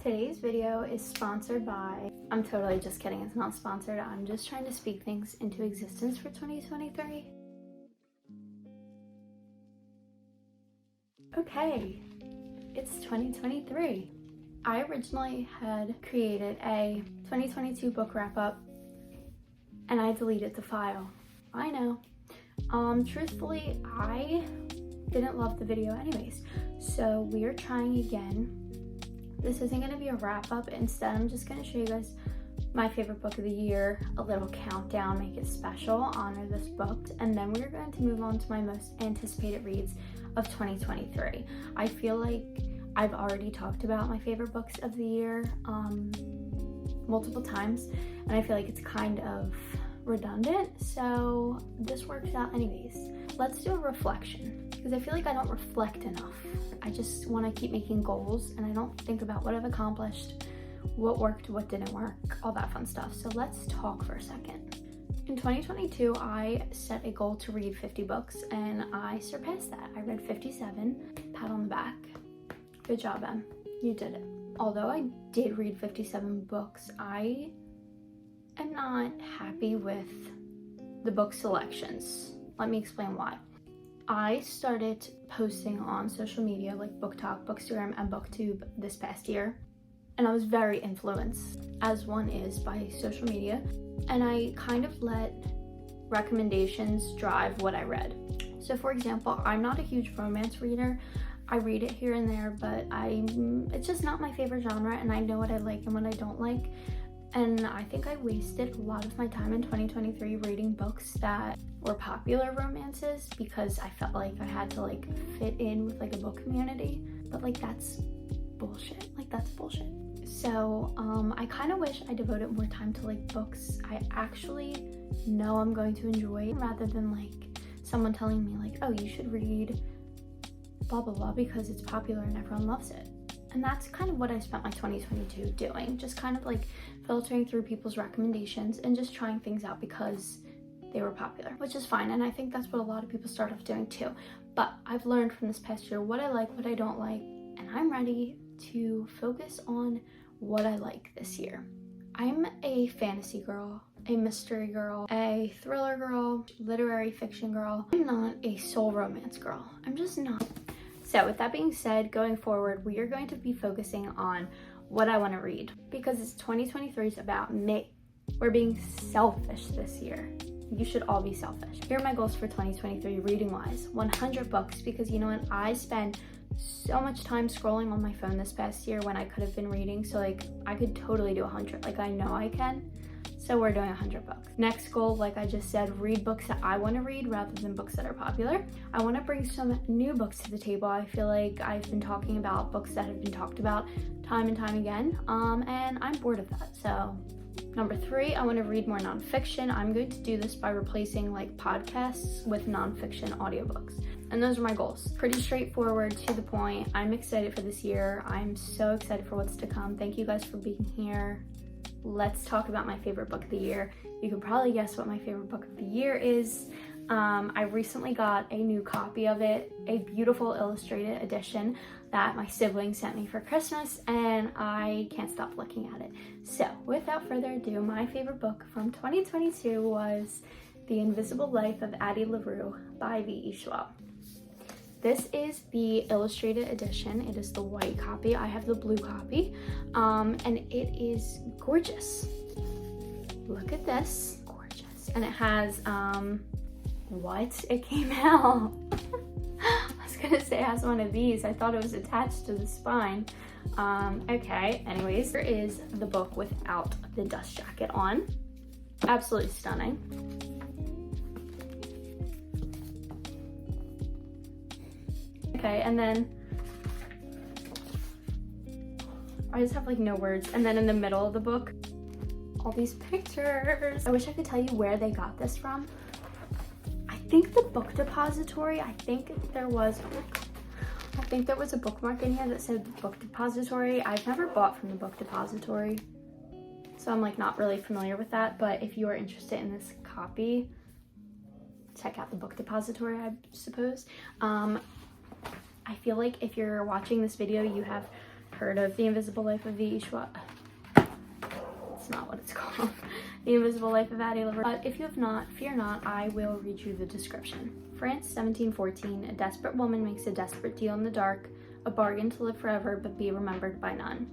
Today's video is sponsored by, I'm totally just kidding, it's not sponsored. I'm just trying to speak things into existence for 2023. Okay, it's 2023. I originally had created a 2022 book wrap-up and I deleted the file. I know. Truthfully, I didn't love the video anyways, so we are trying again. This isn't going to be a wrap-up. Instead, I'm just going to show you guys my favorite book of the year, a little countdown, make it special, honor this book, and then we're going to move on to my most anticipated reads of 2023. I feel like I've already talked about my favorite books of the year multiple times, and I feel like it's kind of redundant, so this works out anyways. Let's do a reflection, because I feel like I don't reflect enough. I just want to keep making goals and I don't think about what I've accomplished, what worked, what didn't work, all that fun stuff. So let's talk for a second. In 2022, I set a goal to read 50 books and I surpassed that. I read 57. Pat on the back. Good job, Em. You did it. Although I did read 57 books, I am not happy with the book selections. Let me explain why. I started posting on social media like BookTok, Bookstagram, and BookTube this past year, and I was very influenced, as one is, by social media, and I kind of let recommendations drive what I read. So for example, I'm not a huge romance reader. I read it here and there, but it's just not my favorite genre, and I know what I like and what I don't like. And I think I wasted a lot of my time in 2023 reading books that were popular romances because I felt like I had to like fit in with like a book community. But like that's bullshit. So I kind of wish I devoted more time to like books I actually know I'm going to enjoy, rather than like someone telling me like, oh, you should read blah blah blah because it's popular and everyone loves it. And that's kind of what I spent my 2022 doing, just kind of like filtering through people's recommendations and just trying things out because they were popular, which is fine. And I think that's what a lot of people start off doing too. But I've learned from this past year what I like, what I don't like, and I'm ready to focus on what I like this year. I'm a fantasy girl, a mystery girl, a thriller girl, literary fiction girl. I'm not a soul romance girl. I'm just not. So with that being said, going forward, we are going to be focusing on what I want to read because it's 2023 is about me. We're being selfish this year. You should all be selfish. Here are my goals for 2023 reading wise. 100 books, because you know what? I spend so much time scrolling on my phone this past year when I could have been reading. So like I could totally do 100. Like I know I can. So we're doing 100 books. Next goal, like I just said, read books that I want to read rather than books that are popular. I want to bring some new books to the table. I feel like I've been talking about books that have been talked about time and time again, and I'm bored of that. So number 3, I want to read more nonfiction. I'm going to do this by replacing like podcasts with nonfiction audiobooks. And those are my goals. Pretty straightforward, to the point. I'm excited for this year. I'm so excited for what's to come. Thank you guys for being here. Let's talk about my favorite book of the year. You can probably guess what my favorite book of the year is. I recently got a new copy of it, a beautiful illustrated edition that my siblings sent me for Christmas, and I can't stop looking at it. So without further ado, my favorite book from 2022 was The Invisible Life of Addie LaRue by V.E. Schwab. This is the illustrated edition. It is the white copy. I have the blue copy, and it is gorgeous. Look at this, gorgeous. And it has, it came out. I was gonna say it has one of these. I thought it was attached to the spine. Okay, anyways, here is the book without the dust jacket on. Absolutely stunning. Okay, and then I just have like no words. And then in the middle of the book, all these pictures. I wish I could tell you where they got this from. I think the book depository, I think there was a bookmark in here that said book depository. I've never bought from the book depository, so I'm like not really familiar with that. But if you are interested in this copy, check out the book depository, I suppose. I feel like if you're watching this video, you have heard of The Invisible Life of V. Schwa. It's not what it's called. The Invisible Life of Addie LaRue. But if you have not, fear not, I will read you the description. France, 1714, a desperate woman makes a desperate deal in the dark, a bargain to live forever but be remembered by none.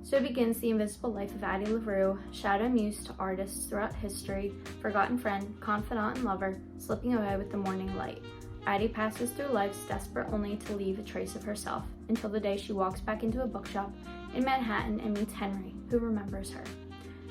So begins the invisible life of Addie LaRue, shadow muse to artists throughout history, forgotten friend, confidant and lover, slipping away with the morning light. Addie passes through life desperate only to leave a trace of herself, until the day she walks back into a bookshop in Manhattan and meets Henry, who remembers her.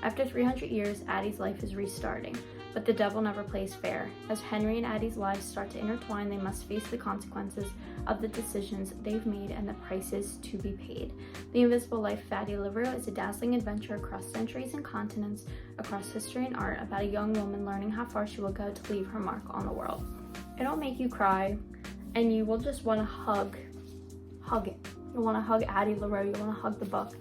After 300 years, Addie's life is restarting, but the devil never plays fair. As Henry and Addie's lives start to intertwine, they must face the consequences of the decisions they've made and the prices to be paid. The Invisible Life of Addie LaRue is a dazzling adventure across centuries and continents, across history and art, about a young woman learning how far she will go to leave her mark on the world. It'll make you cry, and you will just want to hug it. You want to hug Addie LaRue, you want to hug the book.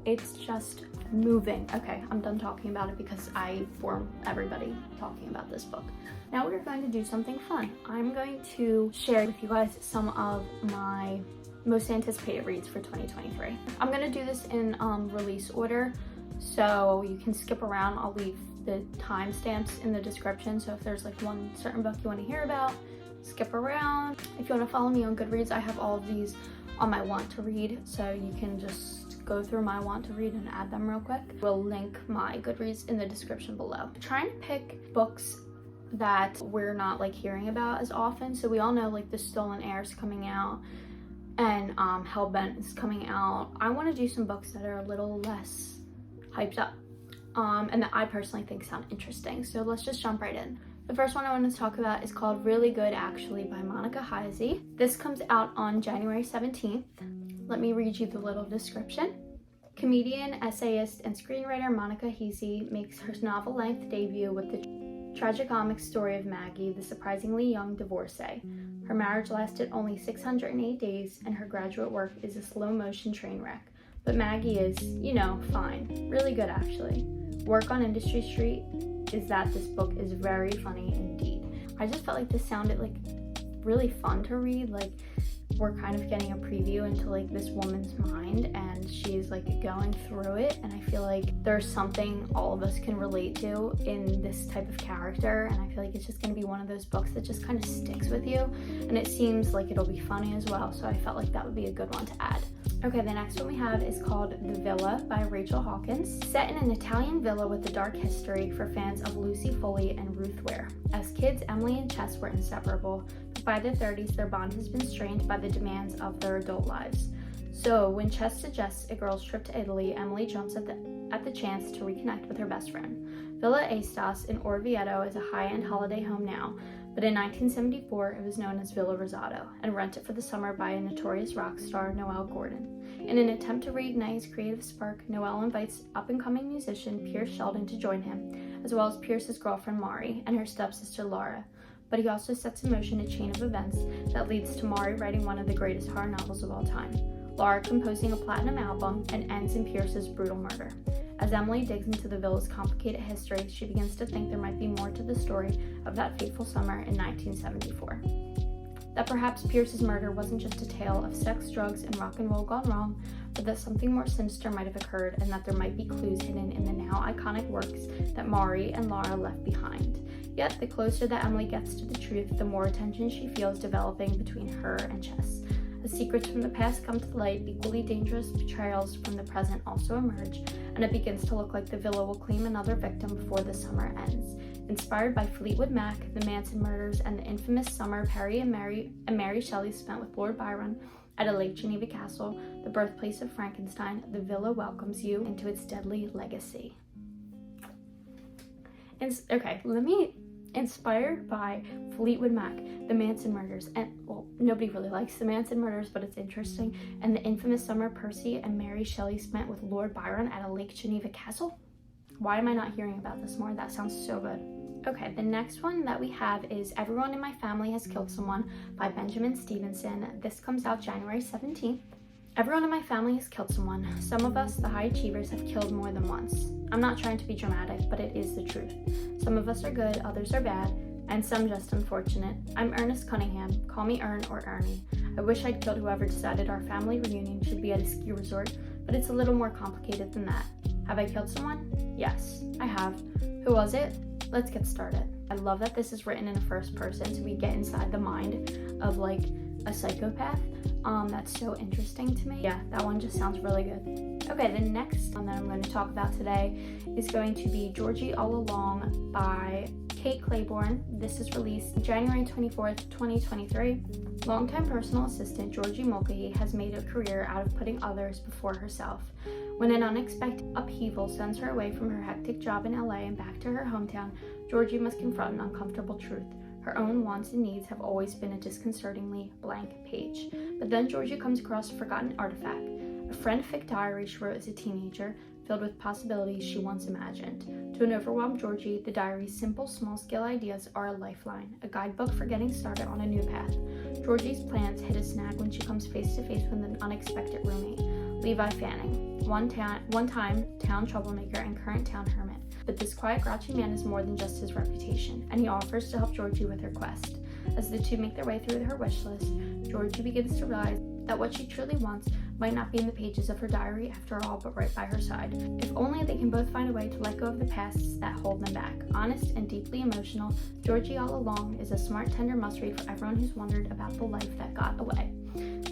It's just moving. Okay, I'm done talking about it because I bore everybody talking about this book. Now we're going to do something fun. I'm going to share with you guys some of my most anticipated reads for 2023. I'm going to do this in release order, so you can skip around. I'll leave the timestamps in the description, so if there's like one certain book you want to hear about, skip around. If you want to follow me on Goodreads, I have all of these on my want to read, so you can just go through my want to read and add them real quick. We'll link my Goodreads in the description below. I'm trying to pick books that we're not like hearing about as often. So we all know like The Stolen Heir is coming out and Hellbent is coming out. I want to do some books that are a little less hyped up and that I personally think sound interesting. So let's just jump right in. The first one I want to talk about is called Really Good Actually by Monica Heisey. This comes out on January 17th. Let me read you the little description. Comedian, essayist, and screenwriter Monica Heisey makes her novel-length debut with the tragicomic story of Maggie, the surprisingly young divorcee. Her marriage lasted only 608 days, and her graduate work is a slow-motion train wreck. But Maggie is, you know, fine. Really good, actually. Work on Industry Street is that this book is very funny indeed. I just felt like this sounded like really fun to read. Like, we're kind of getting a preview into like this woman's mind, and she's like going through it, and I feel like there's something all of us can relate to in this type of character, and I feel like it's just going to be one of those books that just kind of sticks with you, and it seems like it'll be funny as well, so I felt like that would be a good one to add. Okay, the next one we have is called The Villa by Rachel Hawkins. Set in an Italian villa with a dark history for fans of Lucy Foley and Ruth Ware. As kids, Emily and Chess were inseparable, but by their 30s, their bond has been strained by the demands of their adult lives. So when Chess suggests a girl's trip to Italy, Emily jumps at the chance to reconnect with her best friend. Villa Aestas in Orvieto is a high-end holiday home now, but in 1974 it was known as Villa Rosato and rented for the summer by a notorious rock star, Noel Gordon. In an attempt to reignite his creative spark, Noel invites up-and-coming musician Pierce Sheldon to join him, as well as Pierce's girlfriend Mari and her stepsister Laura. But he also sets in motion a chain of events that leads to Mari writing one of the greatest horror novels of all time, Laura composing a platinum album, and ends in Pierce's brutal murder. As Emily digs into the villa's complicated history, she begins to think there might be more to the story of that fateful summer in 1974. That perhaps Pierce's murder wasn't just a tale of sex, drugs, and rock and roll gone wrong, but that something more sinister might have occurred, and that there might be clues hidden in the now iconic works that Mari and Laura left behind. Yet, the closer that Emily gets to the truth, the more tension she feels developing between her and Chess. As secrets from the past come to light, equally dangerous betrayals from the present also emerge, and it begins to look like the villa will claim another victim before the summer ends. Inspired by Fleetwood Mac, the Manson murders, and the infamous summer Perry and Mary Shelley spent with Lord Byron at a Lake Geneva castle, the birthplace of Frankenstein, the villa welcomes you into its deadly legacy. Inspired by Fleetwood Mac, the Manson murders, and well, nobody really likes the Manson murders, but it's interesting, and the infamous summer Percy and Mary Shelley spent with Lord Byron at a Lake Geneva castle? Why am I not hearing about this more? That sounds so good. Okay, the next one that we have is Everyone in My Family Has Killed Someone by Benjamin Stevenson. This comes out January 17th. Everyone in my family has killed someone. Some of us, the high achievers, have killed more than once. I'm not trying to be dramatic, but it is the truth. Some of us are good, others are bad, and some just unfortunate. I'm Ernest Cunningham. Call me Ern or Ernie. I wish I'd killed whoever decided our family reunion should be at a ski resort but it's a little more complicated than that. Have I killed someone? Yes, I have. Who was it? Let's get started. I love that this is written in a first person, so we get inside the mind of like a psychopath. That's so interesting to me. Yeah, that one just sounds really good. Okay, the next one that I'm going to talk about today is going to be Georgie All Along by Kate Claiborne. This is released January 24th, 2023. Longtime personal assistant Georgie Mulcahy has made a career out of putting others before herself. When an unexpected upheaval sends her away from her hectic job in LA and back to her hometown, Georgie must confront an uncomfortable truth. Her own wants and needs have always been a disconcertingly blank page. But then Georgie comes across a forgotten artifact, a friend-fic diary she wrote as a teenager, filled with possibilities she once imagined. To an overwhelmed Georgie, the diary's simple, small-scale ideas are a lifeline, a guidebook for getting started on a new path. Georgie's plans hit a snag when she comes face-to-face with an unexpected roommate, Levi Fanning, one-time town troublemaker and current town hermit. But this quiet, grouchy man is more than just his reputation, and he offers to help Georgie with her quest. As the two make their way through her wish list, Georgie begins to realize that what she truly wants might not be in the pages of her diary after all, but right by her side. If only they can both find a way to let go of the pasts that hold them back. Honest and deeply emotional, Georgie All Along is a smart, tender must-read for everyone who's wondered about the life that got away.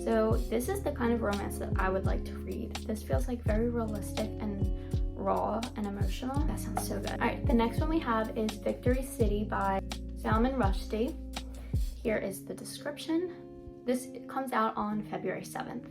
So this is the kind of romance that I would like to read. This feels like very realistic and raw and emotional. That sounds so good. Alright, the next one we have is Victory City by Salman Rushdie. Here is the description. This comes out on February 7th.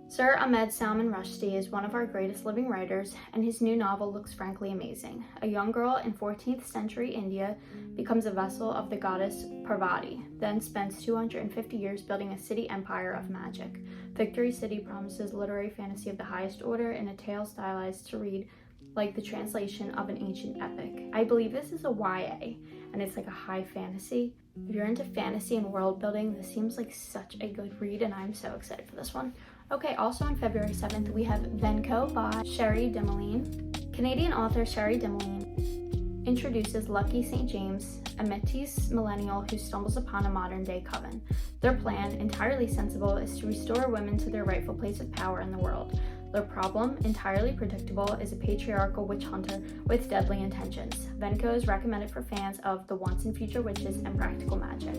Sir Ahmed Salman Rushdie is one of our greatest living writers, and his new novel looks frankly amazing. A young girl in 14th century India becomes a vessel of the goddess Parvati, then spends 250 years building a city empire of magic. Victory City promises literary fantasy of the highest order in a tale stylized to read like the translation of an ancient epic. I believe this is a YA, and it's like a high fantasy. If you're into fantasy and world building, this seems like such a good read, and I'm so excited for this one. Okay, also on February 7th, we have VenCo by Sherry Demoline. Canadian author Sherry Demoline introduces Lucky St. James, a Métis millennial who stumbles upon a modern-day coven. Their plan, entirely sensible, is to restore women to their rightful place of power in the world. Their problem, entirely predictable, is a patriarchal witch hunter with deadly intentions. VenCo is recommended for fans of the once and future witches and practical magic.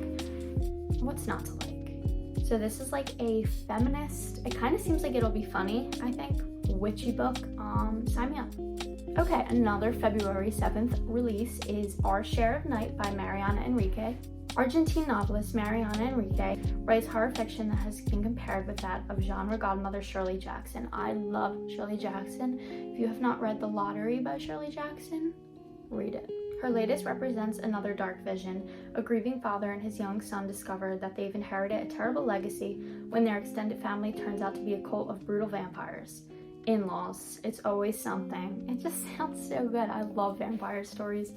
What's not to like? So this is like a feminist, it kind of seems like it'll be funny, I think, witchy book. Sign me up. Okay, another February 7th release is Our Share of Night by Mariana Enrique. Argentine novelist Mariana Enrique writes horror fiction that has been compared with that of genre godmother Shirley Jackson. I love Shirley Jackson. If you have not read The Lottery by Shirley Jackson, read it. Her latest represents another dark vision. A grieving father and his young son discover that they've inherited a terrible legacy when their extended family turns out to be a cult of brutal vampires. In-laws, it's always something. It just sounds so good. I love vampire stories.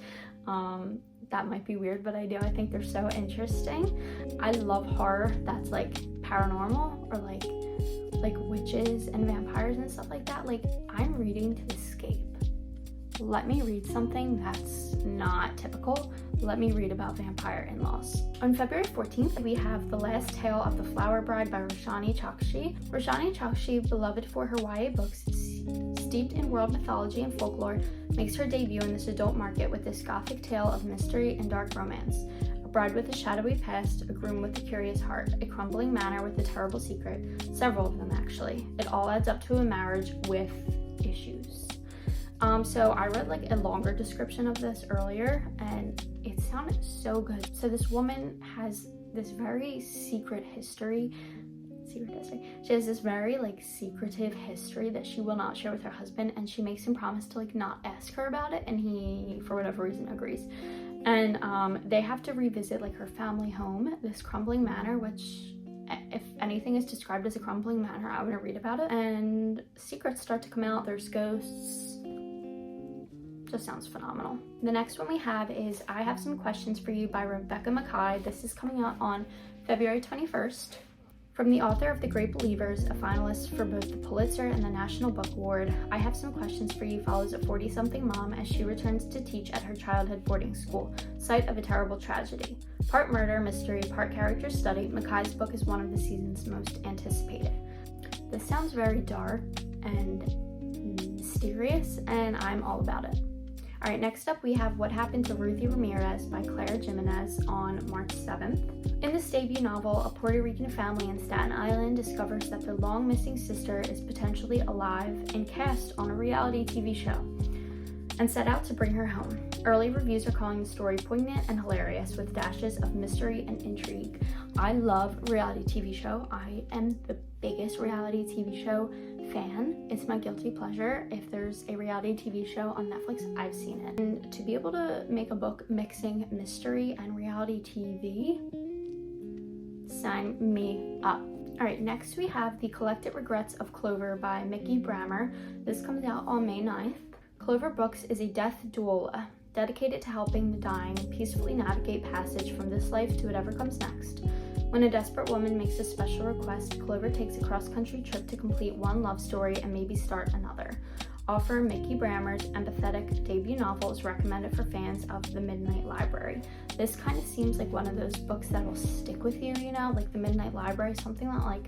That might be weird, but I do. I think they're so interesting. I love horror that's like paranormal or like witches and vampires and stuff like that. Like, I'm reading to escape. Let me read something that's not typical. Let me read about vampire in-laws. On February 14th, we have The Last Tale of the Flower Bride by Roshani Chokshi. Roshani Chokshi, beloved for her YA books steeped in world mythology and folklore, makes her debut in this adult market with this gothic tale of mystery and dark romance. A bride with a shadowy past, a groom with a curious heart, a crumbling manor with a terrible secret, several of them actually. It all adds up to a marriage with issues. So I read like a longer description of this earlier, and it sounded so good. So this woman has this very secret history. She has this very like secretive history that she will not share with her husband, and she makes him promise to like not ask her about it, and he for whatever reason agrees. And they have to revisit like her family home, this crumbling manor, which if anything is described as a crumbling manor, I want to read about it. And secrets start to come out. There's ghosts. Just sounds phenomenal. The next one we have is I Have Some Questions for You by Rebecca Makkai. This is coming out on February 21st. From the author of The Great Believers, a finalist for both the Pulitzer and the National Book Award, I Have Some Questions for You follows a 40-something mom as she returns to teach at her childhood boarding school, site of a terrible tragedy. Part murder, mystery, part character study, Mackay's book is one of the season's most anticipated. This sounds very dark, and mysterious, and I'm all about it. All right, next up we have What Happened to Ruthy Ramirez by Claire Jimenez on March 7th. In this debut novel, a Puerto Rican family in Staten Island discovers that their long missing sister is potentially alive and cast on a reality TV show, and set out to bring her home. Early reviews are calling the story poignant and hilarious with dashes of mystery and intrigue. I love reality TV show. I am the biggest reality TV show fan. It's my guilty pleasure. If there's a reality TV show on Netflix, I've seen it. And to be able to make a book mixing mystery and reality TV, sign me up. All right, next we have The Collected Regrets of Clover by Mickey Brammer. This comes out on May 9th. Clover Books is a death doula dedicated to helping the dying peacefully navigate passage from this life to whatever comes next. When a desperate woman makes a special request, Clover takes a cross-country trip to complete one love story and maybe start another. Author Mickey Brammer's empathetic debut novel is recommended for fans of The Midnight Library. This kind of seems like one of those books that will stick with you, you know, like The Midnight Library, something that like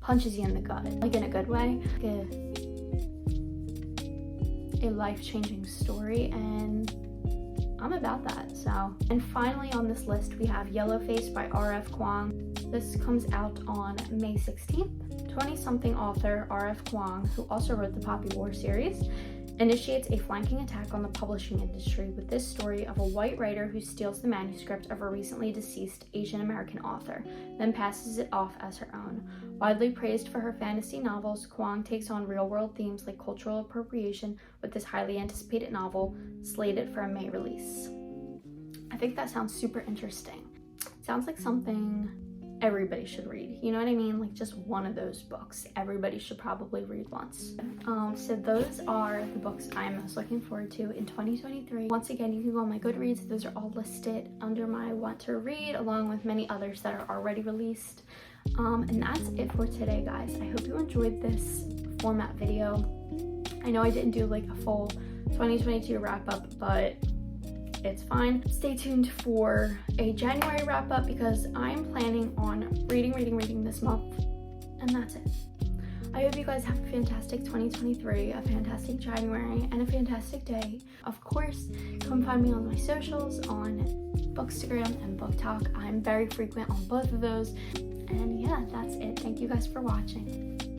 punches you in the gut, like in a good way. A life-changing story, and I'm about that. So, and finally on this list we have Yellowface by R.F. Kuang. This comes out on May 16th. 20-something author R.F. Kuang, who also wrote the Poppy War series, initiates a flanking attack on the publishing industry with this story of a white writer who steals the manuscript of a recently deceased Asian American author, then passes it off as her own. Widely praised for her fantasy novels, Kuang takes on real-world themes like cultural appropriation with this highly anticipated novel, slated for a May release. I think that sounds super interesting. Sounds like something everybody should read, you know what I mean? Like just one of those books everybody should probably read once. So those are the books I'm most looking forward to in 2023. Once again, you can go on my Goodreads. Those are all listed under my want to read, along with many others that are already released. And that's it for today, guys. I hope you enjoyed this format video. I know I didn't do like a full 2022 wrap up, but it's fine. Stay tuned for a January wrap up because I'm planning on reading this month, and that's it. I hope you guys have a fantastic 2023, a fantastic January, and a fantastic day. Of course, come find me on my socials on Bookstagram and Book Talk. I'm very frequent on both of those. And yeah, that's it. Thank you guys for watching.